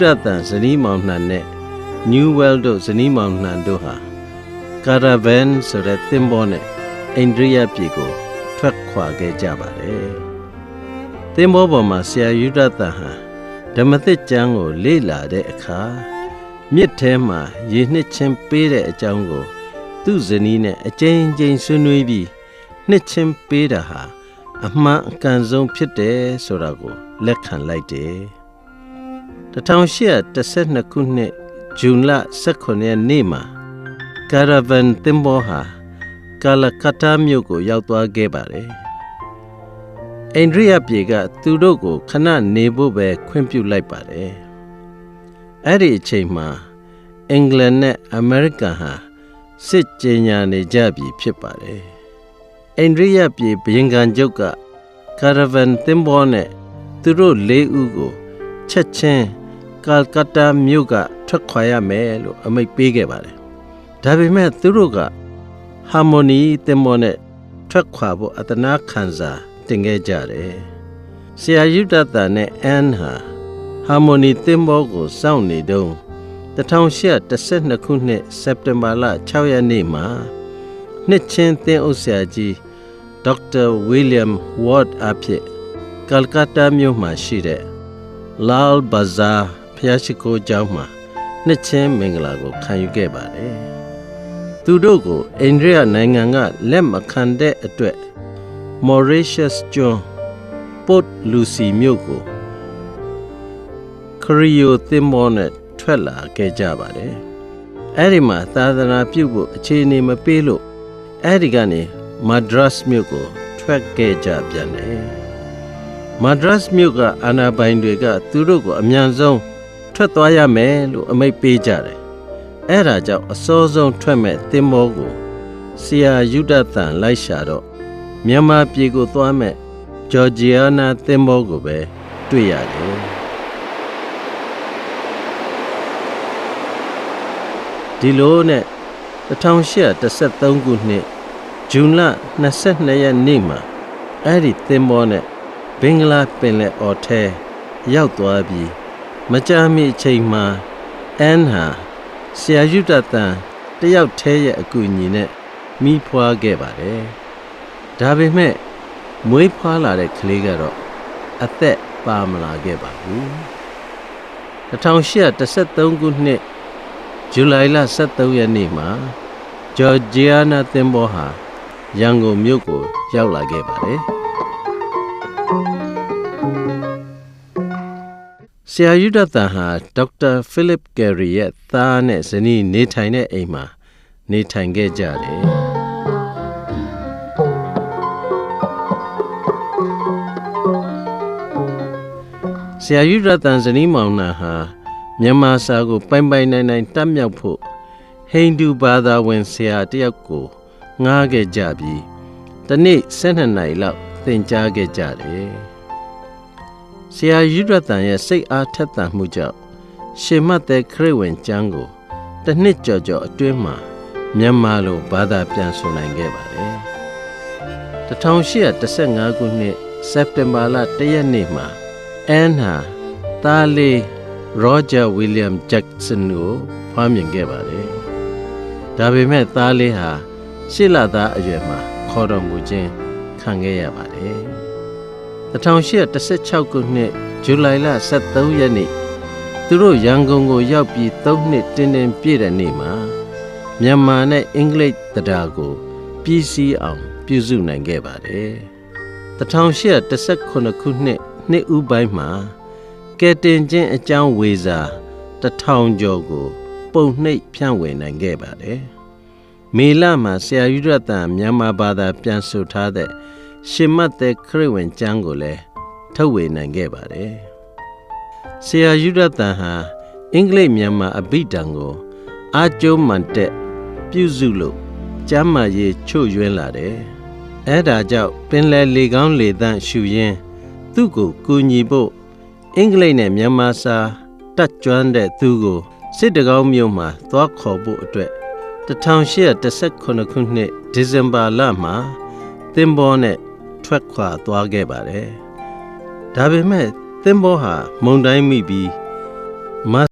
တသန်ဇနီးမောင်နှံနဲ့ New World တို့ဇနီးမောင်နှံတို့ဟာကာရာဗန်ဆိုတဲ့သင်္ဘောနဲ့အိန္ဒြိယပြည်ကိုထွက်ခွာခဲ့ကြပါတယ်။သင်္ဘောပေါ်မှာဆရာယုဒသန်ဟာဓမ္မသစ်ကျမ်းကိုလေ့လာတဲ့အခါမြစ်ထဲမှာရေနှစ်ချင်းပေးတဲ့အကြောင်းကိုသူ့ဇနီးနဲ့အကြိမ်ကြိမ်ဆွေးနွေးပြီးနှစ်ချင်းပေးတာဟာအမှန်အကန်ဆုံးဖြစ်တယ်ဆိုတာကိုလက်ခံလိုက်တယ်။1812ခုနှစ်ဇွန်လ18ရက်နေ့မှာကာရာဗန်သင်္ဘောဟာကာလကတ္တာမြို့ကိုရောက်သွားခဲ့ပါတယ်။အိန္ဒြိယပြည်ကသူတို့ကိုခဏနေဖို့ပဲခွင့်ပြုလိုက်ပါတယ်။အဲ့ဒီအချိန်မှာအင်္ဂလန်နဲ့အမေရိကန်ဟာစစ်ကြေညာနေကြပြီဖြစ်ပါတယ်။အိန္ဒြိယပြည်ဘုရင်ခံချုပ်ကကာရာဗန်သင်္ဘောနဲ့သူတို့၄ဦးကိုချက်ချင်းကာလကတ္တာမြို့ကထွက်ခွာရမယ်လို့အမိန့်ပေးခဲ့ပါတယ်။ဒါပေမဲ့သူတို့ကဟာမိုနီသင်္ဘောနဲ့ထွက်ခွာဖို့အတနာခံစာတင်ခဲ့ကြတယ်။ဆရာယုဒသန်နဲ့အန်ဟာဟာမိုနီသင်္ဘောကိုစောင့်နေတုန်း1812ခုနှစ်စက်တင်ဘာလ6ရက်နေ့မှာနှစ်ချင်းသင်းအုပ်ဆရာကြီးဒေါက်တာဝီလျံဝေါ့ဒ်အဖြစ်ကာလကတ္တာမြို့မှာရှိတဲ့လာလ်ဘာဇာဖျားရှိခိုးကျောင်းမှာနှစ်ချင်းမင်္ဂလာကိုခံယူခဲ့ပါတယ်။သူတို့ကိုအိန္ဒြိယနိုင်ငံကလက်မခံတဲ့အတွက်မော်ရီရှပ်စ်ကျွန်းပေါ့လူစီမြို့ကိုခရီယိုသင်္ဘောနဲ့ထွက်လာခဲ့ကြပါတယ်။အဲဒီမှာသာသနာပြုဖို့အခြေအနေမပေးလို့အဲဒီကနေမဒရတ်မြို့ကိုထွက်ခဲ့ကြပြန်တယ်။မဒရတ်မြို့ကအာဏာပိုင်တွေကသူတို့ကိုအမြန်ဆုံးထွက်သွားရမယ်လို့အမိန့်ပေးကြတယ်။အဲဒါကြောင့်အစောဆုံးထွက်မဲ့သင်္ဘောကိုဆရာယုဒသန်လိုက်ရှာတော့မြန်မာပြည်ကိုသွားမဲ့ဂျော်ဂျီယာနာသင်္ဘောကိုပဲတွေ့ရတယ်။ဒီလိုနဲ့1813ခုနှစ်ဇွန်လ22ရက်နေ့မှာအဲ့ဒီသင်္ဘောနဲ့ဘင်္ဂလားပင်လယ်အော်ထဲရောက်သွားပြီးမကြာမီအချိန်မှာအန်ဟာဆရာယုဒသန်တယောက်တည်းရဲ့အကူအညီနဲ့မိဖွားခဲ့ပါတယ်။ဒါပေမဲ့မွေးဖွားလာတဲ့ကလေးကတော့အသက်ပါမလာခဲ့ပါဘူး။1813ခုနှစ်ဇူလိုင်လ23ရက်နေ့မှာဂျော်ဂျီယာနာသင်္ဘောဟာရန်ကုန်မြို့ကိုရောက်လာခဲ့ပါတယ်။ဆရာယုဒသန်ဟာဒေါက်တာဖိလစ်ကယ်ရီရဲ့သားနဲ့ဇနီးနေထိုင်တဲ့အိမ်မှာနေထိုင်ခဲ့ကြတယ်။ဆရာယုဒသန်ဇနီးမောင်နှံဟာမြန်မာစာကိုပိုင်ပိုင်နိုင်နိုင်တတ်မြောက်ဖို့ဟိန္ဒူဘာသာဝင်ဆရာတယောက်ကိုငှားခဲ့ကြပြီးတနေ့12နာရီလောက်သင်ကြားခဲ့ကြတယ်။ဆရာယုဒသန်ရဲ့စိတ်အားထက်သန်မှုကြောင့်ရှင်မတ်တဲ့ခရစ်ဝင်ကျမ်းကိုတစ်နှစ်ကျော်ကျော်အတွင်းမှာမြန်မာလိုဘာသာပြန်ဆိုနိုင်ခဲ့ပါတယ်။1815ခုနှစ်စက်တင်ဘာလ1ရက်နေ့မှာအန်ဟာသားလေးရောဂျာဝီလျံဂျက်ဆန်ကိုဖွားမြင်ခဲ့ပါတယ်။ဒါပေမဲ့သားလေးဟာ8လသားအရွယ်မှာခေါ်တော်မူခြင်းခံခဲ့ရပါတယ်။1816ခုနှစ်ဇူလိုင်လ23ရက်နေ့သူတို့ရန်ကုန်ကိုရောက်ပြီး3နှစ်တင်းတင်းပြည့်တဲ့နေ့မှာမြန်မာနဲ့အင်္ဂလိပ်တရားကိုပြီးစီးအောင်ပြုစုနိုင်ခဲ့ပါတယ်။1819ခုနှစ်နှစ်ဦးပိုင်းမှာကဲတင်ချင်းအကြောင်းဝေစာ1000ကျော်ကိုပုံနှိပ်ဖြန့်ဝေနိုင်ခဲ့ပါတယ်။မေလမှာဆရာယုဒသန်မြန်မာဘာသာပြန်ဆိုထားတဲ့ရှင်မတ်တဲ့ခရစ်ဝင်ကျမ်းကိုလည်းထုတ်ဝေနိုင်ခဲ့ပါတယ်။ဆရာယုဒသန်ဟာအင်္ဂလိပ်မြန်မာအဘိဓမ္မာကိုအားကျိုးမှန်တဲ့ပြုစုလို့ကျမ်းမာရေးချို့ယွင်းလာတယ်။အဲဒါကြောင့်ပင်လယ်လေကောင်းလေသန့်ရှူရင်းသူ့ကိုကူညီဖို့အင်္ဂလိပ်နဲ့မြန်မာစာတတ်ကျွမ်းတဲ့သူကိုစစ်တကောင်းမြို့မှာသွားခေါ်ဖို့အတွက်1819ခုနှစ်ဒီဇင်ဘာလမှာသင်္ဘောနဲ့ထွက်ခွာသွားခဲ့ပါတယ်။ဒါပေမဲ့သင်္ဘောဟာမုန်တိုင်းမိပြီး မ